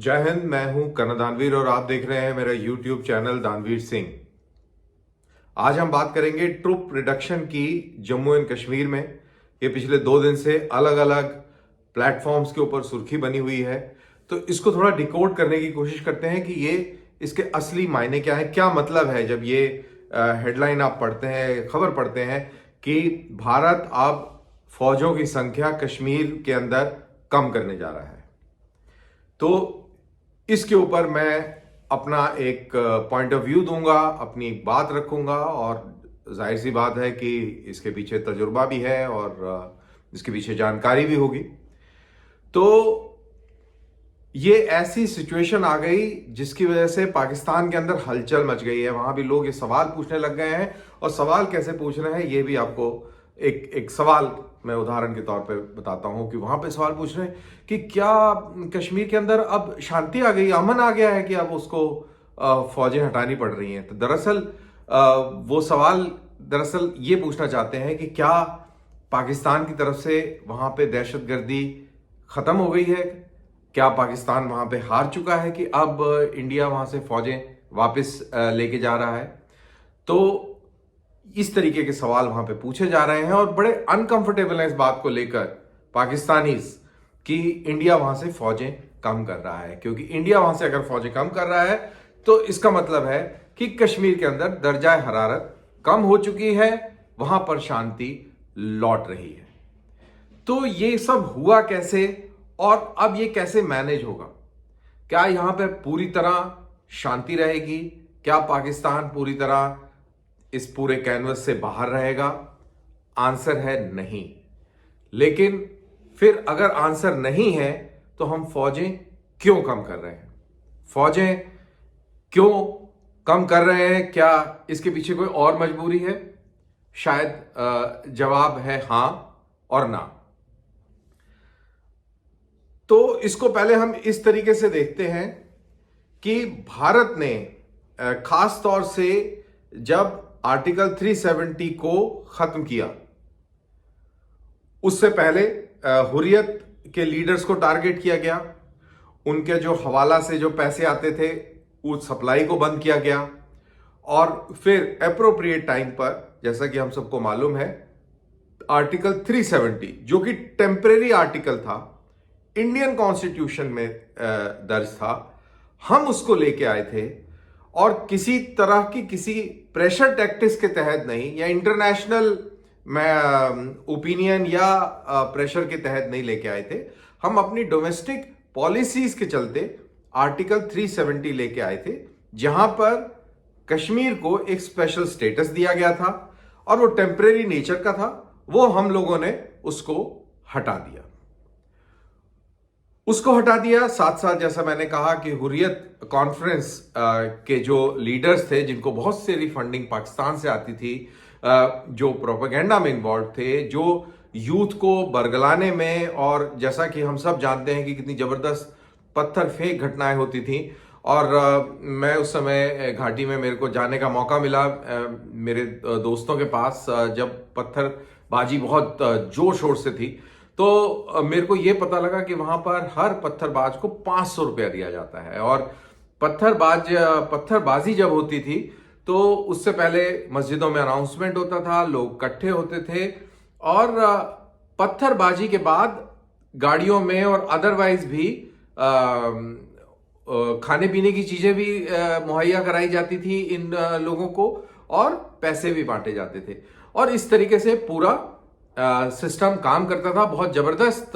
जय हिंद। मैं हूं कर्ण दानवीर और आप देख रहे हैं मेरा यूट्यूब चैनल दानवीर सिंह। आज हम बात करेंगे ट्रूप रिडक्शन की जम्मू एंड कश्मीर में। ये पिछले 2 दिन से अलग अलग प्लेटफॉर्म्स के ऊपर सुर्खी बनी हुई है, तो इसको थोड़ा डिकोड करने की कोशिश करते हैं कि ये इसके असली मायने क्या है, क्या मतलब है जब ये हेडलाइन आप पढ़ते हैं, खबर पढ़ते हैं कि भारत अब फौजों की संख्या कश्मीर के अंदर कम करने जा रहा है। तो इसके ऊपर मैं अपना एक पॉइंट ऑफ व्यू दूंगा, अपनी बात रखूंगा, और जाहिर सी बात है कि इसके पीछे तजुर्बा भी है और इसके पीछे जानकारी भी होगी। तो ये ऐसी सिचुएशन आ गई जिसकी वजह से पाकिस्तान के अंदर हलचल मच गई है। वहां भी लोग ये सवाल पूछने लग गए हैं, और सवाल कैसे पूछ रहे हैं ये भी आपको एक सवाल मैं उदाहरण के तौर पे बताता हूं कि वहां पे सवाल पूछ रहे हैं कि क्या कश्मीर के अंदर अब शांति आ गई, अमन आ गया है कि अब उसको फौजें हटानी पड़ रही हैं। तो दरअसल वो सवाल दरअसल ये पूछना चाहते हैं कि क्या पाकिस्तान की तरफ से वहां पे दहशतगर्दी खत्म हो गई है, क्या पाकिस्तान वहां पे हार चुका है कि अब इंडिया वहां से फौजें वापस लेके जा रहा है। तो इस तरीके के सवाल वहां पे पूछे जा रहे हैं और बड़े अनकंफर्टेबल हैं इस बात को लेकर पाकिस्तानीज कि इंडिया वहां से फौजें कम कर रहा है, क्योंकि इंडिया वहां से अगर फौजें कम कर रहा है तो इसका मतलब है कि कश्मीर के अंदर दर्जा हरारत कम हो चुकी है, वहां पर शांति लौट रही है। तो ये सब हुआ कैसे और अब ये कैसे मैनेज होगा? क्या यहां पे पूरी तरह शांति रहेगी? क्या पाकिस्तान पूरी तरह इस पूरे कैनवस से बाहर रहेगा? आंसर है नहीं। लेकिन फिर अगर आंसर नहीं है तो हम फौजें क्यों कम कर रहे हैं? फौजें क्यों कम कर रहे हैं? क्या इसके पीछे कोई और मजबूरी है? शायद जवाब है हां और ना। तो इसको पहले हम इस तरीके से देखते हैं कि भारत ने खास तौर से जब आर्टिकल 370 को खत्म किया, उससे पहले हुर्रियत के लीडर्स को टारगेट किया गया, उनके जो हवाला से जो पैसे आते थे उस सप्लाई को बंद किया गया, और फिर एप्रोप्रिएट टाइम पर, जैसा कि हम सबको मालूम है, आर्टिकल 370 जो कि टेम्परेरी आर्टिकल था, इंडियन कॉन्स्टिट्यूशन में दर्ज था, हम उसको लेके आए थे और किसी तरह की किसी प्रेशर टैक्टिक्स के तहत नहीं, या इंटरनेशनल ओपिनियन या प्रेशर के तहत नहीं लेके आए थे। हम अपनी डोमेस्टिक पॉलिसीज के चलते आर्टिकल 370 लेके आए थे, जहां पर कश्मीर को एक स्पेशल स्टेटस दिया गया था और वो टेम्परेरी नेचर का था। वो हम लोगों ने उसको हटा दिया। साथ साथ जैसा मैंने कहा कि हुर्रियत कॉन्फ्रेंस के जो लीडर्स थे, जिनको बहुत सारी फंडिंग पाकिस्तान से आती थी, जो प्रोपेगेंडा में इन्वॉल्व थे, जो यूथ को बरगलाने में, और जैसा कि हम सब जानते हैं कि कितनी जबरदस्त पत्थर फेंक घटनाएं होती थी। और मैं उस समय घाटी में मेरे को जाने का मौका मिला मेरे दोस्तों के पास, जब पत्थरबाजी बहुत जोर शोर से थी। तो मेरे को यह पता लगा कि वहां पर हर पत्थरबाज को 500 रुपया दिया जाता है, और पत्थरबाजी जब होती थी तो उससे पहले मस्जिदों में अनाउंसमेंट होता था, लोग इकट्ठे होते थे, और पत्थरबाजी के बाद गाड़ियों में और अदरवाइज भी खाने पीने की चीजें भी मुहैया कराई जाती थी इन लोगों को, और पैसे भी बांटे जाते थे, और इस तरीके से पूरा सिस्टम काम करता था। बहुत जबरदस्त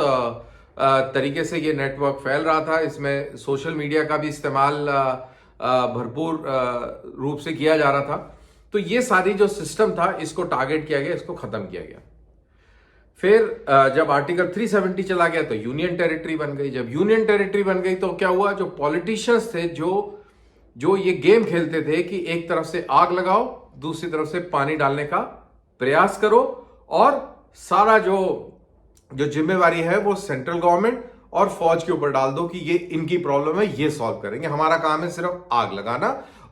तरीके से ये नेटवर्क फैल रहा था। इसमें सोशल मीडिया का भी इस्तेमाल भरपूर रूप से किया जा रहा था। तो ये सारी जो सिस्टम था, इसको टारगेट किया गया, इसको खत्म किया गया। फिर जब आर्टिकल 370 चला गया तो यूनियन टेरिटरी बन गई। जब यूनियन टेरिटरी बन गई तो क्या हुआ? जो पॉलिटिशियंस थे, जो ये गेम खेलते थे कि एक तरफ से आग लगाओ, दूसरी तरफ से पानी डालने का प्रयास करो, और सारा जो जिम्मेवारी है वो सेंट्रल गवर्नमेंट और फौज के ऊपर डाल दो कि ये इनकी प्रॉब्लम है, ये सॉल्व करेंगे, हमारा काम है सिर्फ आग लगाना,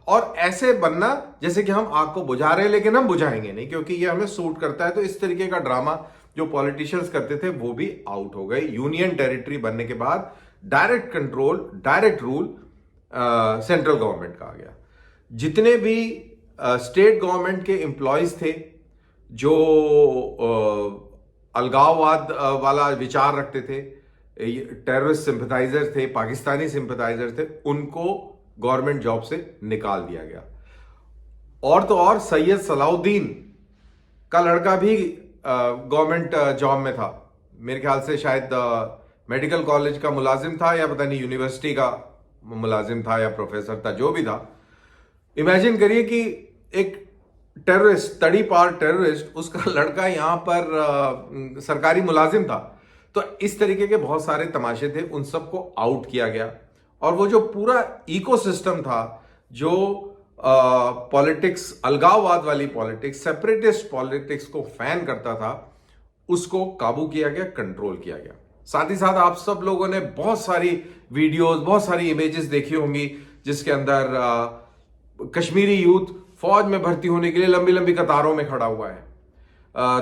और ऐसे बनना जैसे कि हम आग को बुझा रहे हैं लेकिन हम बुझाएंगे नहीं, क्योंकि ये हमें सूट करता है। तो इस तरीके का ड्रामा जो पॉलिटिशियंस करते थे वो भी आउट हो गए। यूनियन टेरिटरी बनने के बाद direct control, direct rule central government का आ गया। जितने भी स्टेट गवर्नमेंट के एम्प्लॉयज थे जो अलगाववाद वाला विचार रखते थे, टेररिस्ट सिंपथाइजर थे, पाकिस्तानी सिंपथाइजर थे, उनको गवर्नमेंट जॉब से निकाल दिया गया। और तो और सैयद सलाउद्दीन का लड़का भी गवर्नमेंट जॉब में था, मेरे ख्याल से शायद मेडिकल कॉलेज का मुलाजिम था या पता नहीं यूनिवर्सिटी का मुलाजिम था या प्रोफेसर था, जो भी था। इमेजिन करिए कि एक टेररिस्ट, तड़ी पार टेररिस्ट, उसका लड़का यहां पर सरकारी मुलाजिम था। तो इस तरीके के बहुत सारे तमाशे थे, उन सबको आउट किया गया। और वो जो पूरा इकोसिस्टम था, जो पॉलिटिक्स, अलगाववाद वाली पॉलिटिक्स, सेपरेटिस्ट पॉलिटिक्स को फैन करता था, उसको काबू किया गया, कंट्रोल किया गया। साथ ही साथ आप सब लोगों ने बहुत सारी वीडियोस, बहुत सारी इमेजेस देखी होंगी जिसके अंदर कश्मीरी यूथ फौज में भर्ती होने के लिए लंबी लंबी कतारों में खड़ा हुआ है,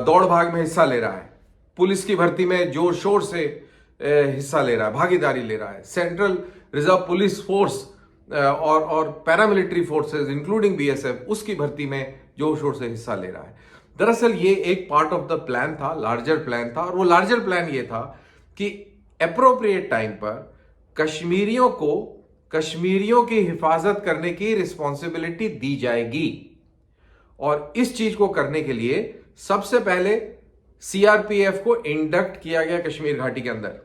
दौड़ भाग में हिस्सा ले रहा है, पुलिस की भर्ती में जोर शोर से हिस्सा ले रहा है, भागीदारी ले रहा है, सेंट्रल रिजर्व पुलिस फोर्स और पैरामिलिट्री फोर्सेस इंक्लूडिंग बीएसएफ, उसकी भर्ती में जोर शोर से हिस्सा ले रहा है। दरअसल ये एक पार्ट ऑफ द प्लान था, लार्जर प्लान था। और वो लार्जर प्लान ये था कि एप्रोप्रिएट टाइम पर कश्मीरियों को कश्मीरियों की हिफाजत करने की रिस्पॉन्सिबिलिटी दी जाएगी। और इस चीज को करने के लिए सबसे पहले सीआरपीएफ को इंडक्ट किया गया कश्मीर घाटी के अंदर।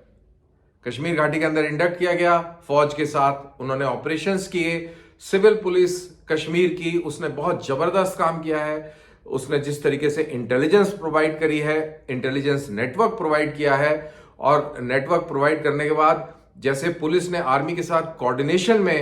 कश्मीर घाटी के अंदर इंडक्ट किया गया फौज के साथ, उन्होंने ऑपरेशंस किए। सिविल पुलिस कश्मीर की, उसने बहुत जबरदस्त काम किया है। उसने जिस तरीके से इंटेलिजेंस प्रोवाइड करी है, इंटेलिजेंस नेटवर्क प्रोवाइड किया है, और नेटवर्क प्रोवाइड करने के बाद जैसे पुलिस ने आर्मी के साथ कोऑर्डिनेशन में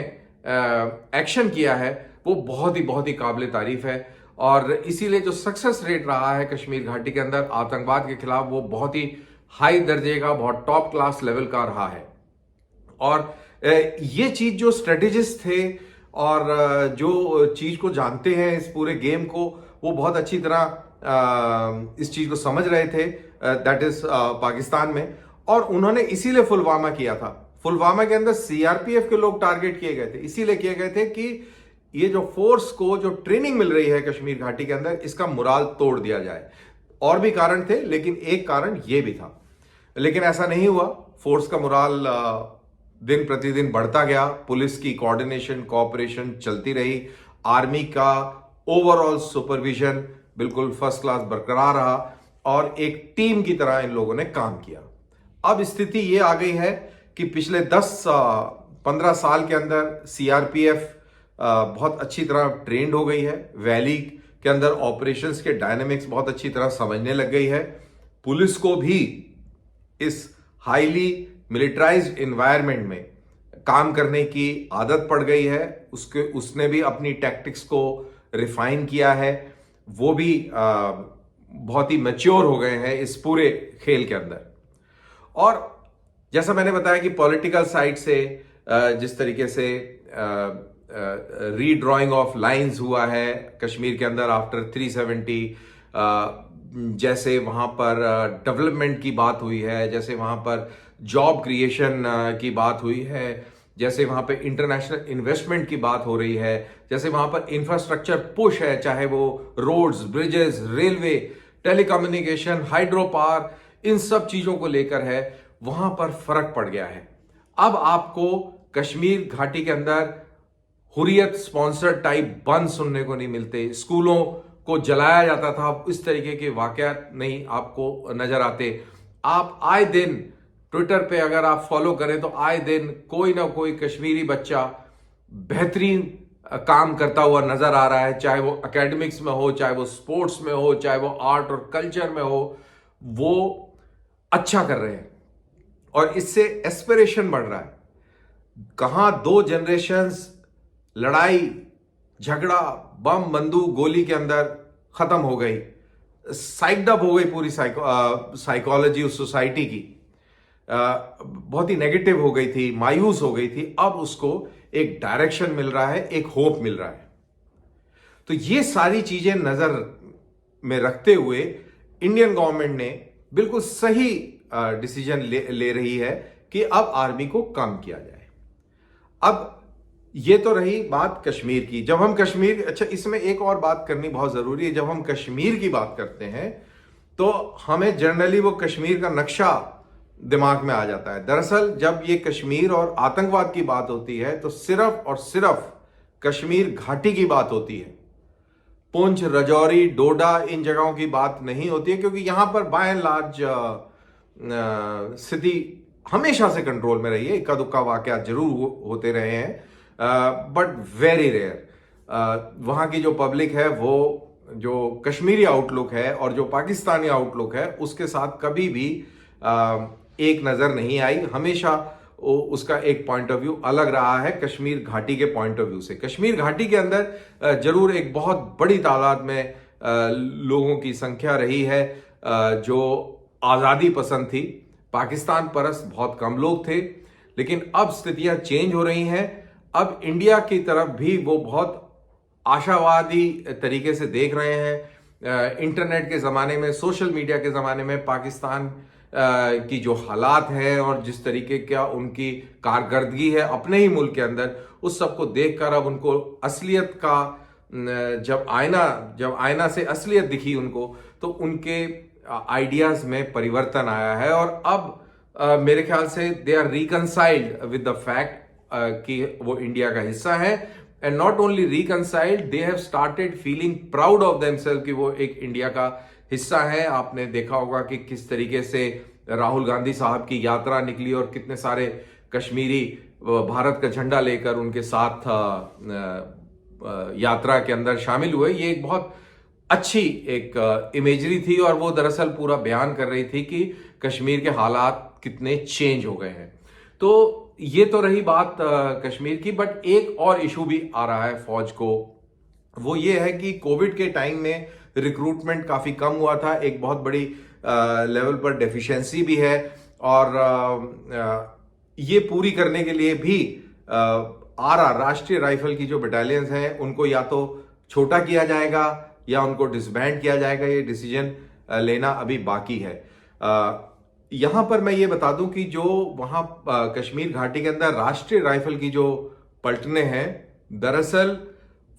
एक्शन किया है, वो बहुत ही काबिल तारीफ है। और इसीलिए जो सक्सेस रेट रहा है कश्मीर घाटी के अंदर आतंकवाद के खिलाफ, वो बहुत ही हाई दर्जे का, बहुत टॉप क्लास लेवल का रहा है। और ये चीज जो स्ट्रेटेजिस्ट थे और जो चीज को जानते हैं इस पूरे गेम को, वो बहुत अच्छी तरह इस चीज को समझ रहे थे, दैट इज पाकिस्तान में। और उन्होंने इसीलिए पुलवामा किया था। पुलवामा के अंदर सीआरपीएफ के लोग टारगेट किए गए थे, इसीलिए किए गए थे कि ये जो फोर्स को जो ट्रेनिंग मिल रही है कश्मीर घाटी के अंदर, इसका मुराल तोड़ दिया जाए। और भी कारण थे, लेकिन एक कारण ये भी था। लेकिन ऐसा नहीं हुआ, फोर्स का मुराल दिन प्रतिदिन बढ़ता गया, पुलिस की कोऑर्डिनेशन, कोऑपरेशन चलती रही, आर्मी का ओवरऑल सुपरविजन बिल्कुल फर्स्ट क्लास बरकरार रहा, और एक टीम की तरह इन लोगों ने काम किया। अब स्थिति ये आ गई है कि पिछले 10-15 साल के अंदर सीआरपीएफ बहुत अच्छी तरह ट्रेंड हो गई है, वैली के अंदर ऑपरेशंस के डायनेमिक्स बहुत अच्छी तरह समझने लग गई है। पुलिस को भी इस हाईली मिलिटराइज्ड एनवायरनमेट में काम करने की आदत पड़ गई है। उसने भी अपनी टैक्टिक्स को रिफाइन किया है, वो भी बहुत ही मैच्योर हो गए हैं इस पूरे खेल के अंदर। और जैसा मैंने बताया कि पॉलिटिकल साइड से जिस तरीके से रीड्रॉइंग ऑफ लाइंस हुआ है कश्मीर के अंदर आफ्टर 370, जैसे वहां पर डेवलपमेंट की बात हुई है, जैसे वहां पर जॉब क्रिएशन की बात हुई है, जैसे वहां पे इंटरनेशनल इन्वेस्टमेंट की बात हो रही है, जैसे वहां पर इंफ्रास्ट्रक्चर पुश है, चाहे वो roads, bridges, railway, telecommunication, hydro power, इन सब चीजों को लेकर है, वहां पर फर्क पड़ गया है। अब आपको कश्मीर घाटी के अंदर हुर्रियत स्पॉन्सर्ड टाइप बंद सुनने को नहीं मिलते, स्कूलों को जलाया जाता था, इस तरीके के वाकयात नहीं आपको नजर आते। आप आए दिन ट्विटर पे अगर आप फॉलो करें तो आए दिन कोई ना कोई कश्मीरी बच्चा बेहतरीन काम करता हुआ नजर आ रहा है, चाहे वो एकेडमिक्स में हो, चाहे वो स्पोर्ट्स में हो, चाहे वो आर्ट और कल्चर में हो, वो अच्छा कर रहे हैं और इससे एस्पिरेशन बढ़ रहा है। कहां 2 जनरेशंस लड़ाई झगड़ा बम बंदूक गोली के अंदर खत्म हो गई, साइक्ड अप हो गई पूरी साइकोलॉजी उस सोसाइटी की, बहुत ही नेगेटिव हो गई थी, मायूस हो गई थी। अब उसको एक डायरेक्शन मिल रहा है, एक होप मिल रहा है। तो ये सारी चीजें नजर में रखते हुए इंडियन गवर्नमेंट ने बिल्कुल सही डिसीजन ले रही है कि अब आर्मी को कम किया जाए। अब ये तो रही बात कश्मीर की। जब हम कश्मीर, अच्छा इसमें एक और बात करनी बहुत जरूरी है, जब हम कश्मीर की बात करते हैं तो हमें जनरली वो कश्मीर का नक्शा दिमाग में आ जाता है। दरअसल जब ये कश्मीर और आतंकवाद की बात होती है तो सिर्फ और सिर्फ कश्मीर घाटी की बात होती है। पुंछ, राजौरी, डोडा, इन जगहों की बात नहीं होती है, क्योंकि यहां पर बाय एंड लार्ज स्थिति हमेशा से कंट्रोल में रही है। इक्का दुक्का वाकयात जरूर होते रहे हैं, बट वेरी रेयर। वहां की जो पब्लिक है, वो जो कश्मीरी आउटलुक है और जो पाकिस्तानी आउटलुक है, उसके साथ कभी भी एक नजर नहीं आई। हमेशा उसका एक पॉइंट ऑफ व्यू अलग रहा है कश्मीर घाटी के पॉइंट ऑफ व्यू से। कश्मीर घाटी के अंदर जरूर एक बहुत बड़ी तादाद में लोगों की संख्या रही है जो आजादी पसंद थी। पाकिस्तान परस्त बहुत कम लोग थे, लेकिन अब स्थितियां चेंज हो रही हैं। अब इंडिया की तरफ भी वो बहुत आशावादी तरीके से देख रहे हैं। इंटरनेट के ज़माने में, सोशल मीडिया के ज़माने में पाकिस्तान की जो हालात हैं और जिस तरीके का उनकी कारकर्दगी है अपने ही मुल्क के अंदर, उस सब को देखकर अब उनको असलियत का, जब आईना से असलियत दिखी उनको, तो उनके आइडियाज में परिवर्तन आया है। और अब मेरे ख्याल से they are reconciled with the fact कि वो इंडिया का हिस्सा है। And not only reconciled, they have started feeling proud of themselves कि वो एक इंडिया का हिस्सा है। आपने देखा होगा कि किस तरीके से राहुल गांधी साहब की यात्रा निकली और कितने सारे कश्मीरी भारत का झंडा लेकर उनके साथ यात्रा के अंदर शामिल हुए। ये एक बहुत अच्छी एक इमेजरी थी और वो दरअसल पूरा बयान कर रही थी कि कश्मीर के हालात कितने चेंज हो गए हैं। तो ये तो रही बात कश्मीर की, बट एक और इशू भी आ रहा है फौज को। वो ये है कि कोविड के टाइम में रिक्रूटमेंट काफी कम हुआ था, एक बहुत बड़ी लेवल पर डेफिशिएंसी भी है। और ये पूरी करने के लिए भी आरआर, राष्ट्रीय राइफल की जो बटालियंस हैं, उनको या तो छोटा किया जाएगा या उनको डिसबैंड किया जाएगा। ये डिसीजन लेना अभी बाकी है। यहां पर मैं ये बता दूं कि जो वहां कश्मीर घाटी के अंदर राष्ट्रीय राइफल की जो पलटने हैं, दरअसल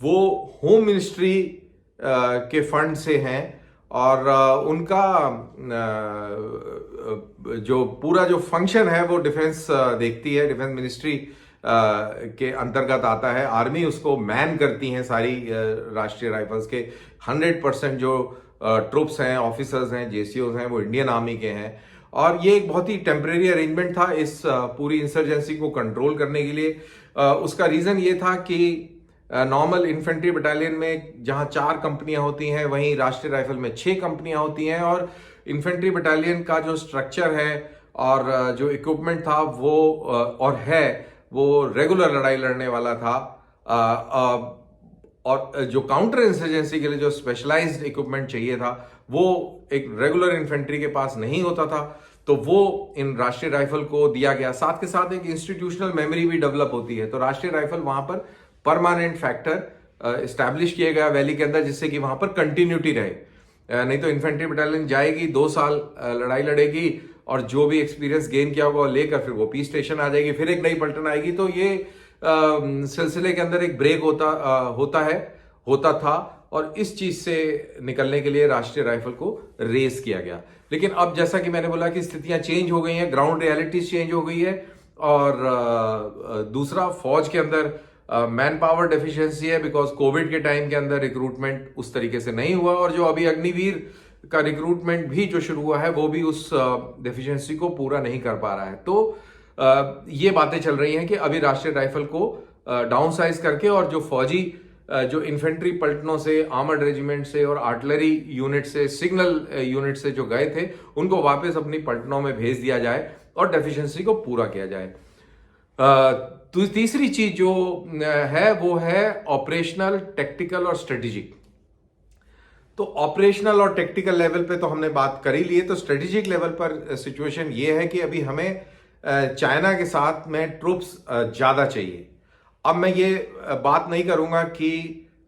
वो होम मिनिस्ट्री के फंड से हैं और उनका जो पूरा जो फंक्शन है वो डिफेंस देखती है, डिफेंस मिनिस्ट्री के अंतर्गत आता है। आर्मी उसको मैन करती हैं सारी राष्ट्रीय राइफल्स के 100% जो ट्रुप्स हैं, ऑफिसर्स हैं, जेसीओज हैं, वो इंडियन आर्मी के हैं। और ये एक बहुत ही टेम्परेरी अरेंजमेंट था इस पूरी इंसर्जेंसी को कंट्रोल करने के लिए। उसका रीजन ये था कि नॉर्मल इन्फेंट्री बटालियन में जहां 4 कंपनियां होती हैं, वहीं राष्ट्रीय राइफल में 6 कंपनियां होती हैं। और इन्फेंट्री बटालियन का जो स्ट्रक्चर है और जो इक्विपमेंट था वो और है, वो रेगुलर लड़ाई लड़ने वाला था। और जो काउंटर इंसर्जेंसी के लिए जो स्पेशलाइज्ड इक्विपमेंट चाहिए था, वो एक रेगुलर इन्फेंट्री के पास नहीं होता था, तो वो इन राष्ट्रीय राइफल को दिया गया। साथ के साथ एक इंस्टीट्यूशनल मेमोरी भी डेवलप होती है, तो राष्ट्रीय राइफल वहां पर परमानेंट फैक्टर इस्टेब्लिश किया गया वैली के अंदर, जिससे कि वहां पर कंटिन्यूटी रहे। नहीं तो इन्फेंट्री बटालियन जाएगी, 2 साल लड़ाई लड़ेगी और जो भी एक्सपीरियंस गेन किया होगा लेकर फिर वो पीस स्टेशन आ जाएगी, फिर एक नई पलटन आएगी। तो ये सिलसिले के अंदर एक ब्रेक होता था और इस चीज से निकलने के लिए राष्ट्रीय राइफल को रेस किया गया। लेकिन अब जैसा कि मैंने बोला कि स्थितियां चेंज हो गई हैं, ग्राउंड रियलिटीज चेंज हो गई है। और दूसरा, फौज के अंदर मैन पावर डेफिशिएंसी है, बिकॉज कोविड के टाइम के अंदर रिक्रूटमेंट उस तरीके से नहीं हुआ और जो अभी अग्निवीर का रिक्रूटमेंट भी जो शुरू हुआ है वो भी उस डेफिशिएंसी को पूरा नहीं कर पा रहा है। तो ये बातें चल रही हैं कि अभी राष्ट्रीय राइफल को डाउन साइज करके और जो फौजी जो इन्फेंट्री पलटनों से, आर्मर्ड रेजिमेंट से और आर्टिलरी यूनिट से, सिग्नल यूनिट से जो गए थे, उनको वापस अपनी पलटनों में भेज दिया जाए और डेफिशिएंसी को पूरा किया जाए। तो तीसरी चीज जो है वो है ऑपरेशनल, टेक्टिकल और स्ट्रेटेजिक। तो ऑपरेशनल और टेक्टिकल लेवल पे तो हमने बात कर ही ली है। तो स्ट्रेटेजिक लेवल पर सिचुएशन ये है कि अभी हमें चाइना के साथ में ट्रुप्स ज्यादा चाहिए। अब मैं ये बात नहीं करूंगा कि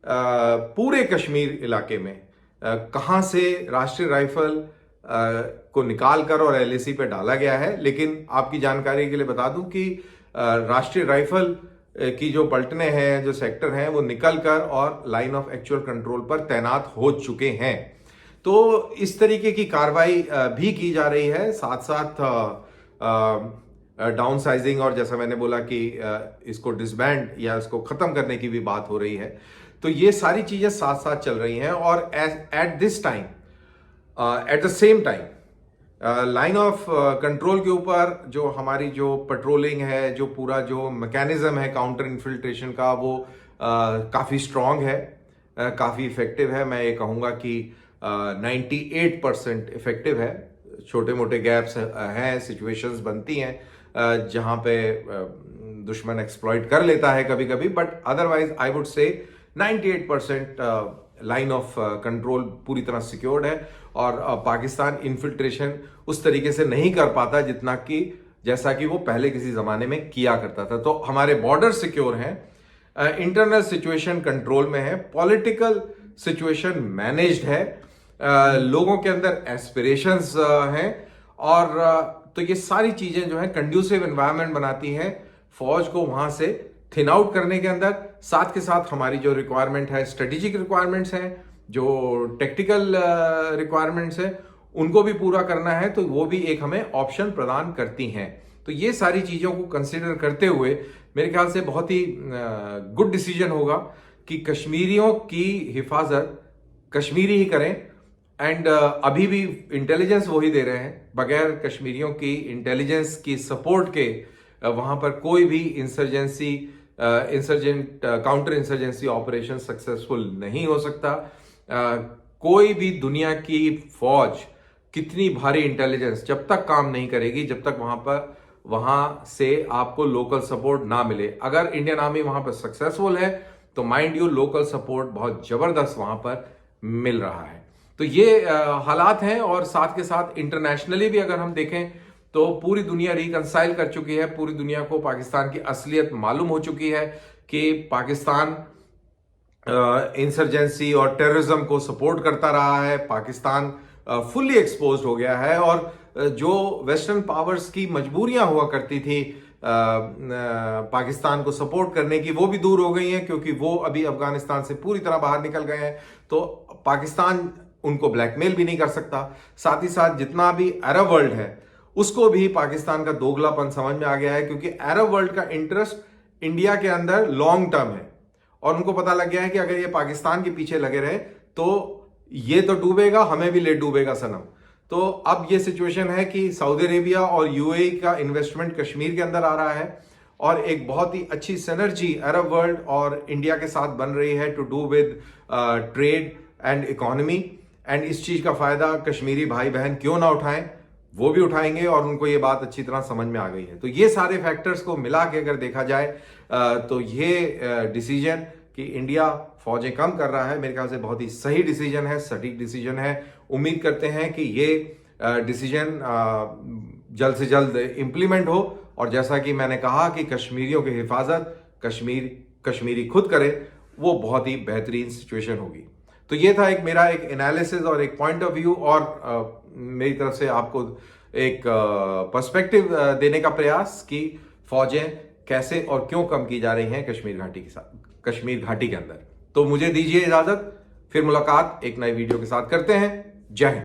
पूरे कश्मीर इलाके में कहां से राष्ट्रीय राइफल को निकाल कर और एलएसी पे डाला गया है। लेकिन आपकी जानकारी के लिए बता दूं कि राष्ट्रीय राइफल की जो पलटने हैं, जो सेक्टर हैं, वो निकल कर और लाइन ऑफ एक्चुअल कंट्रोल पर तैनात हो चुके हैं। तो इस तरीके की कार्रवाई भी की जा रही है। साथ साथ डाउन साइजिंग और जैसा मैंने बोला कि इसको डिसबैंड या इसको खत्म करने की भी बात हो रही है। तो ये सारी चीजें साथ साथ चल रही हैं और at this time, at the same time, line of control के ऊपर जो हमारी जो पेट्रोलिंग है, जो पूरा जो मैकेनिज्म है काउंटर इन्फिल्ट्रेशन का, वो काफ़ी स्ट्रांग है, काफ़ी इफेक्टिव है। मैं ये कहूँगा कि 98% इफेक्टिव है। छोटे मोटे गैप्स हैं, सिचुएशंस बनती हैं जहाँ पे दुश्मन एक्सप्लॉइट कर लेता है कभी कभी, but otherwise I would say 98% line of control पूरी तरह सिक्योर्ड है। और पाकिस्तान इन्फिल्ट्रेशन उस तरीके से नहीं कर पाता जितना कि जैसा कि वो पहले किसी जमाने में किया करता था। तो हमारे बॉर्डर सिक्योर हैं, इंटरनल सिचुएशन कंट्रोल में है, पॉलिटिकल सिचुएशन मैनेज्ड है, लोगों के अंदर एस्पिरेशंस हैं, और तो ये सारी चीजें जो है कंड्यूसिव एनवायरनमेंट बनाती हैं फौज को वहां से थिन आउट करने के अंदर। साथ के साथ हमारी जो रिक्वायरमेंट है, स्ट्रेटेजिक रिक्वायरमेंट्स हैं, जो टेक्टिकल रिक्वायरमेंट्स है, उनको भी पूरा करना है, तो वो भी एक हमें ऑप्शन प्रदान करती हैं। तो ये सारी चीजों को कंसिडर करते हुए मेरे ख्याल से बहुत ही गुड डिसीजन होगा कि कश्मीरियों की हिफाजत कश्मीरी ही करें। एंड अभी भी इंटेलिजेंस वही दे रहे हैं, बगैर कश्मीरियों की इंटेलिजेंस की सपोर्ट के वहां पर कोई भी काउंटर इंसर्जेंसी ऑपरेशन सक्सेसफुल नहीं हो सकता। कोई भी दुनिया की फौज कितनी भारी इंटेलिजेंस जब तक काम नहीं करेगी, जब तक वहां से आपको लोकल सपोर्ट ना मिले। अगर इंडियन आर्मी वहां पर सक्सेसफुल है तो माइंड यू लोकल सपोर्ट बहुत जबरदस्त वहां पर मिल रहा है। तो ये हालात हैं। और साथ के साथ इंटरनेशनली भी अगर हम देखें तो पूरी दुनिया रिकंसाइल कर चुकी है, पूरी दुनिया को पाकिस्तान की असलियत मालूम हो चुकी है कि पाकिस्तान इंसर्जेंसी और टेररिज्म को सपोर्ट करता रहा है। पाकिस्तान फुल्ली एक्सपोज्ड हो गया है, और जो वेस्टर्न पावर्स की मजबूरियां हुआ करती थी पाकिस्तान को सपोर्ट करने की, वो भी दूर हो गई हैं, क्योंकि वो अभी अफगानिस्तान से पूरी तरह बाहर निकल गए हैं। तो पाकिस्तान उनको ब्लैकमेल भी नहीं कर सकता। साथ ही साथ जितना भी अरब वर्ल्ड है उसको भी पाकिस्तान का दोगलापन समझ में आ गया है, क्योंकि अरब वर्ल्ड का इंटरेस्ट इंडिया के अंदर लॉन्ग टर्म है, और उनको पता लग गया है कि अगर ये पाकिस्तान के पीछे लगे रहे तो ये तो डूबेगा, हमें भी ले डूबेगा सनम। तो अब ये सिचुएशन है कि सऊदी अरेबिया और यूएई का इन्वेस्टमेंट कश्मीर के अंदर आ रहा है, और एक बहुत ही अच्छी सिनर्जी अरब वर्ल्ड और इंडिया के साथ बन रही है to do with trade and economy. And इस चीज का फायदा कश्मीरी भाई बहन क्यों ना उठाएं, वो भी उठाएंगे, और उनको ये बात अच्छी तरह समझ में आ गई है। तो ये सारे फैक्टर्स को मिला के अगर देखा जाए तो ये डिसीजन कि इंडिया फौजें कम कर रहा है, मेरे ख्याल से बहुत ही सही डिसीजन है, सटीक डिसीजन है। उम्मीद करते हैं कि ये डिसीजन जल्द से जल्द इम्प्लीमेंट हो, और जैसा कि मैंने कहा कि कश्मीरियों की हिफाजत कश्मीरी खुद करे, वो बहुत ही बेहतरीन सिचुएशन होगी। तो ये था मेरा एक एनालिसिस और एक पॉइंट ऑफ व्यू, और मेरी तरफ से आपको एक पर्सपेक्टिव देने का प्रयास कि फौजें कैसे और क्यों कम की जा रही हैं कश्मीर घाटी के अंदर। तो मुझे दीजिए इजाजत, फिर मुलाकात एक नई वीडियो के साथ करते हैं। जय हिंद।